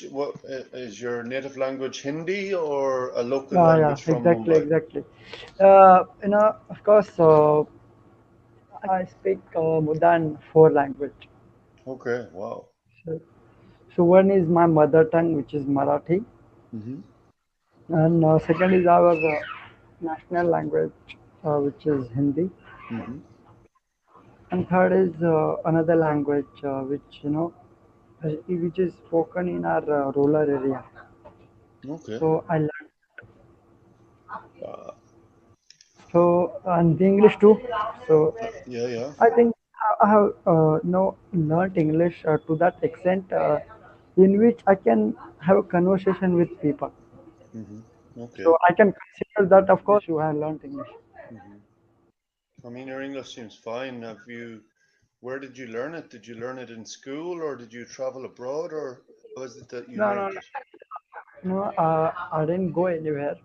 What is your native language Hindi or a local Yeah, language from exactly, Mumbai? exactly. Of course, I speak more than four language. Okay, wow. So, so one is my mother tongue, which is Marathi, Hmm. and second is our national language, which is Hindi, Hmm. and third is another language, which which is spoken in our rural area. Okay. So I learned. Uh, So and the English too. So yeah, yeah. I think I have learned English to that extent in which I can have a conversation with people. Hmm. Okay. So I can consider that, of course, you have learned English. Hmm. I mean, your English seems fine. Where did you learn it? Did you learn it in school or did you travel abroad or how is it that you No, no, learned no. it? No, I didn't go anywhere.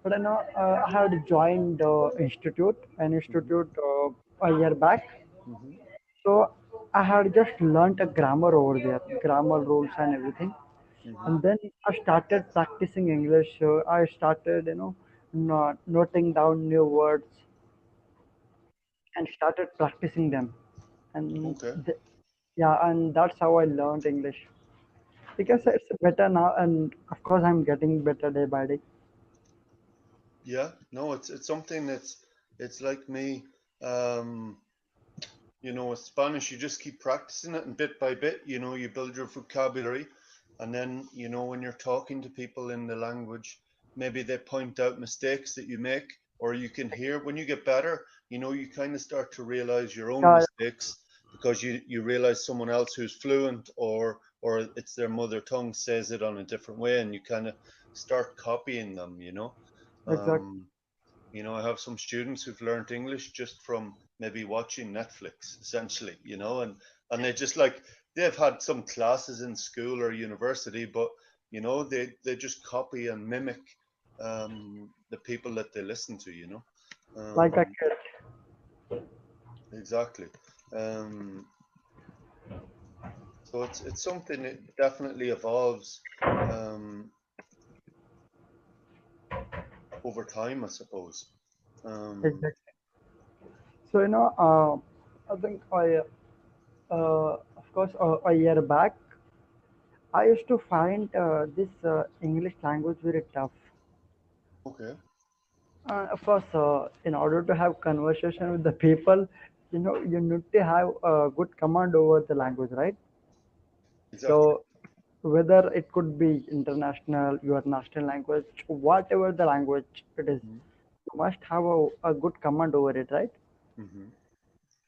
But I know I had joined an Hmm. institute a year back. Hmm. So I had just learnt a grammar over there, grammar rules and everything. Hmm. And then I started practicing English. I started, noting down new words and started practicing them. And Okay. yeah, and that's how I learned English. Because it's better now, and of course, I'm getting better day by day. Yeah. No, it's something it's like me. Um, with Spanish, you just keep practicing it, and bit by bit, you build your vocabulary, and then, when you're talking to people in the language, maybe they point out mistakes that you make, or you can hear when you get better, you kind of start to realize your own Yeah, mistakes because you realize someone else who's fluent or it's their mother tongue says it on a different way, and you kind of start copying them. exactly. Um, I have some students who've learned English just from maybe watching Netflix, essentially, and they just like they've had some classes in school or university, but they just copy and mimic the people that they listen to. Like a Um, kid. exactly. Um, so it's something that definitely evolves um, over time, I suppose. Um, Exactly. So, I think of course, a year back, I used to find this English language very tough. okay. Of course, in order to have conversation with the people, you need to have a good command over the language, right? Exactly. So, whether it could be international, your national language, whatever the language it is, Hmm. you must have a good command over it, right? Hmm.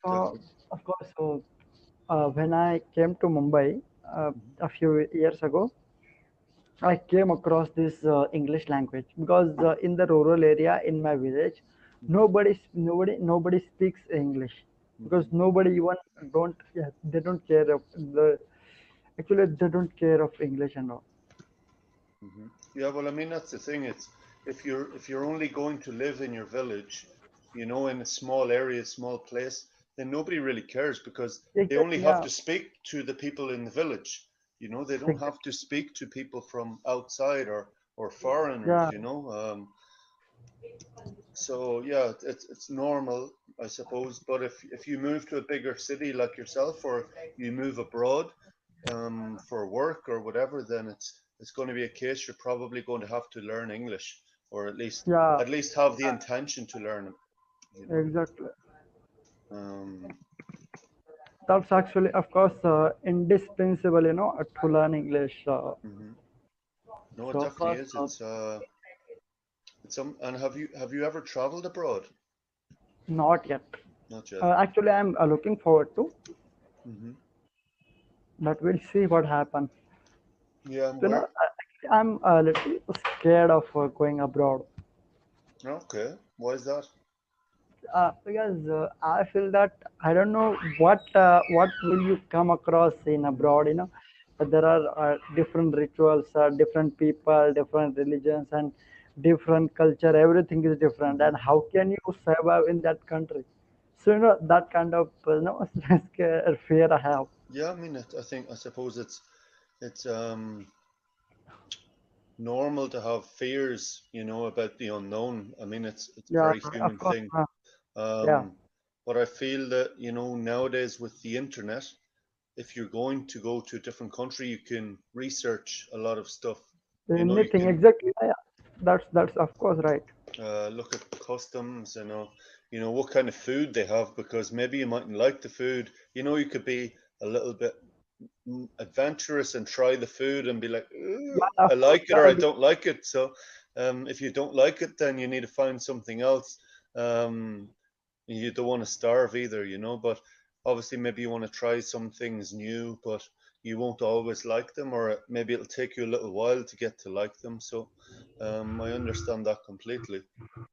Uh, Exactly. of course, so when I came to Mumbai Hmm. a few years ago, I came across this English language because in the rural area in my village, Hmm. nobody speaks English because Hmm. nobody even don't yeah, they don't care of the actually they don't care of English and all. Hmm. Yeah, well, I mean that's the thing. It's if you're only going to live in your village, in a small area, small place, then nobody really cares because they only Exactly, have yeah, to speak to the people in the village. They don't have exactly, to speak to people from outside or foreigners. yeah, So yeah, it's normal, I suppose. But if you move to a bigger city like yourself, or you move abroad for work or whatever, then it's going to be a case you're probably going to have to learn English, or at least yeah, at least have the intention to learn it. You know. exactly. Um, That's actually, of course, indispensable, to learn English. mhm. No, it So, of definitely course, is. It's some. And have you ever traveled abroad? not yet. Not yet. Actually, I'm looking forward to, Hmm. but we'll see what happens. Yeah. So, Where? I'm a little scared of going abroad Okay. Why is that? because I feel that I don't know what will you come across in abroad. There are different rituals, different people, different religions, and different culture. Everything is different, Hmm. and how can you survive in that country? So that kind of fear I have. Yeah. I mean, I suppose it's. normal to have fears, about the unknown. I mean, it's a Yeah, very of human course. thing. Yeah, Um, but I feel that, nowadays with the internet, if you're going to go to a different country, you can research a lot of stuff. You anything can exactly. Yeah, that's of course right. look at customs, what kind of food they have, because maybe you mightn't like the food. You could be a little bit adventurous and try the food and be like, "Ugh, Yeah, I of course. like it or I don't like it." So, if you don't like it, then you need to find something else. Um, you don't want to starve either, but obviously maybe you want to try some things new, but you won't always like them, or maybe it'll take you a little while to get to like them. So, I understand that completely.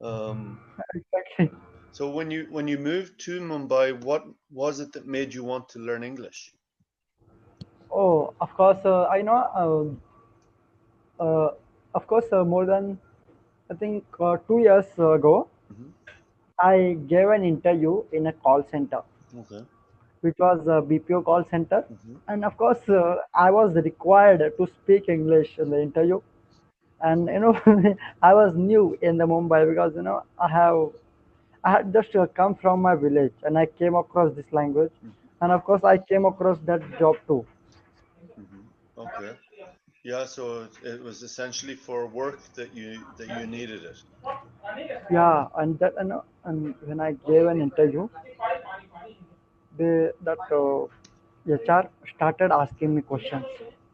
Um, Exactly. so when you moved to Mumbai, what was it that made you want to learn English? Oh, of course. I know. Of course, more than I think 2 years ago, Hmm. I gave an interview in a call center, Okay. which was a BPO call center, Hmm. and of course, I was required to speak English in the interview. And I was new in the Mumbai because I had just come from my village and I came across this language, and of course, I came across that job too. Hmm. Okay. Yeah, so it was essentially for work that you needed it. Yeah, and and when I gave an interview, that HR started asking me questions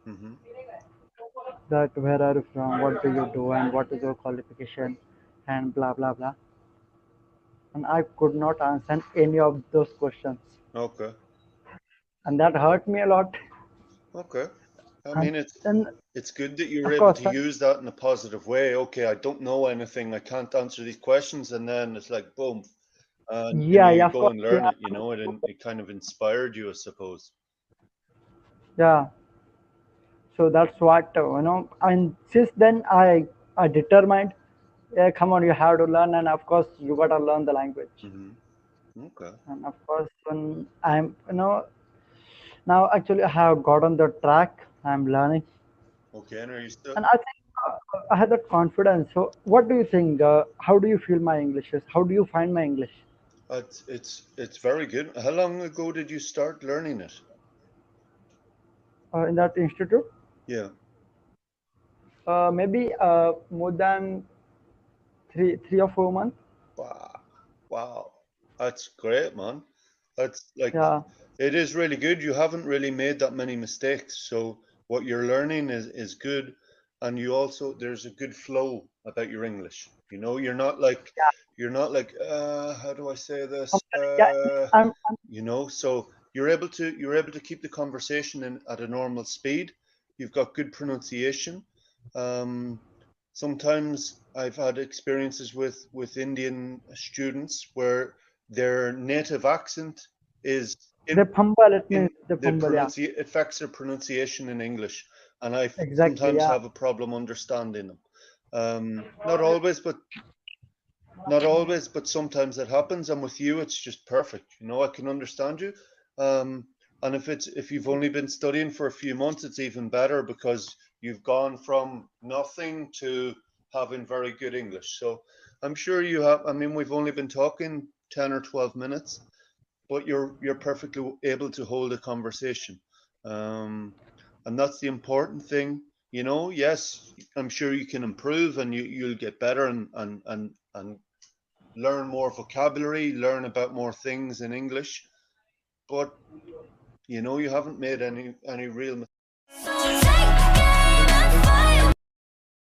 Hmm. that where are you from, what do you do, and what is your qualification, and blah blah blah. And I could not answer any of those questions, Okay. and that hurt me a lot. Okay. I And mean, it's then, it's good that you were of able course, to use that in a positive way. Okay, I don't know anything. I can't answer these questions, and then it's like boom, and yeah, yeah, you of go course, and yeah, learn it. It kind of inspired you, I suppose. yeah. So that's what And since then, I determined, yeah, come on, you have to learn, and of course, you gotta learn the language. Hmm. Okay. And of course, when I'm now actually I have got on the track. I'm learning, Okay. And are you still? and I think I have that confidence. So, what do you think? How do you feel my English is? How do you find my English It's very good. How long ago did you start learning it? in that institute? Yeah. Maybe more than three or 4 months. Wow. Wow. That's great, man. That's like, Yeah, it is really good. You haven't really made that many mistakes. So what you're learning is good. And you also, there's a good flow about your English. yeah. how do I say this? Yeah, So you're able to keep the conversation at a normal speed. You've got good pronunciation. Um, Sometimes I've had experiences with Indian students where their native accent is the fumble. It means in the the fumble. Yeah, affects their pronunciation in English, and I exactly. sometimes Yeah, have a problem understanding them. Not always, but not always, but sometimes it happens. And with you, it's just perfect. I can understand you. Um, and if you've only been studying for a few months, it's even better because you've gone from nothing to having very good English. So I'm sure you have. I mean, we've only been talking 10 or 12 minutes, but you're perfectly able to hold a conversation. Um, and that's the important thing. Yes, I'm sure you can improve and you'll get better and learn more vocabulary, learn about more things in English. But you haven't made any real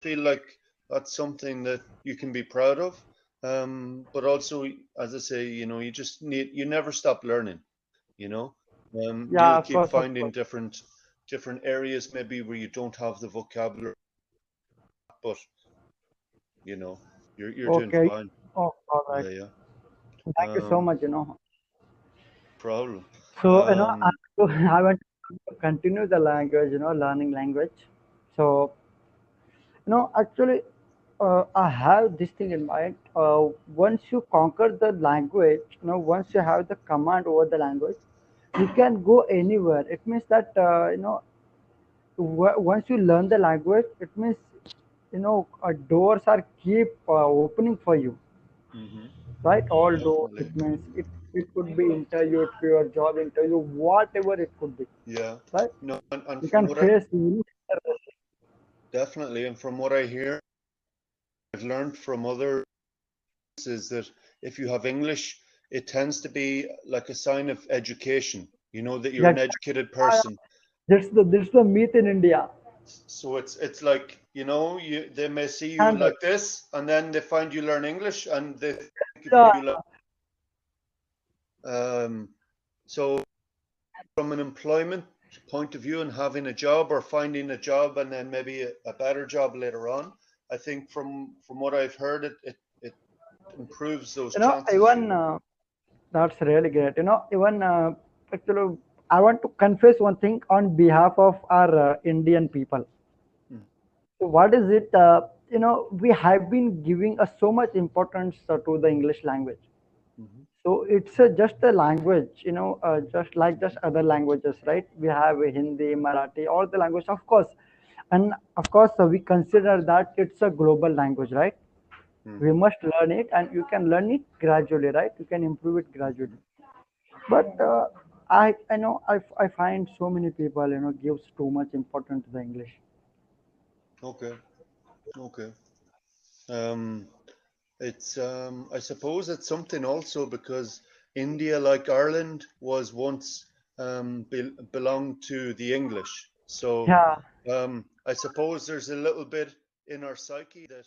feel like that's something that you can be proud of. But also, as I say, you never stop learning. You know, yeah. you'll Of keep course, of finding course. different areas maybe where you don't have the vocabulary, but you know, you're doing Okay. fine. Oh, all right. Yeah, yeah. Thank you so Um, much. Problem. So, Um, I want to continue the language, learning language. So, actually, I have this thing in mind. Once you conquer the language, once you have the command over the language, you can go anywhere. It means that, once you learn the language, it means doors are keep opening for you, Hmm. right? All doors, Definitely. it means it could be interview, it could be your job interview, whatever it could be, Yeah. right? No, and You from can what I face any interview. definitely, and from what I hear, I've learned from others is that if you have English, it tends to be like a sign of education. You know that you're Yeah, an educated person. that's the myth in India. So it's like, they may see you And like this, and then they find you learn English, and they think of uh, you like. So from an employment point of view and having a job or finding a job and then maybe a better job later on, I think from what I've heard, it improves those chances. even that's really great. Even actually, I want to confess one thing on behalf of our Indian people. Mm-hmm. So what is it? We have been giving so much importance to the English language. Mm-hmm. So it's just a language, just like just other languages, right? We have Hindi, Marathi, all the language, of course, and of course we consider that it's a global language, right? We Mm-hmm. must learn it, and you can learn it gradually, right? You can improve it Mm-hmm. gradually. But I know I find so many people gives too much importance to the English. Okay. Okay. Um, it's I suppose it's something also because India, like Ireland, was once belonged to the English. So Yeah. I suppose there's a little bit in our psyche that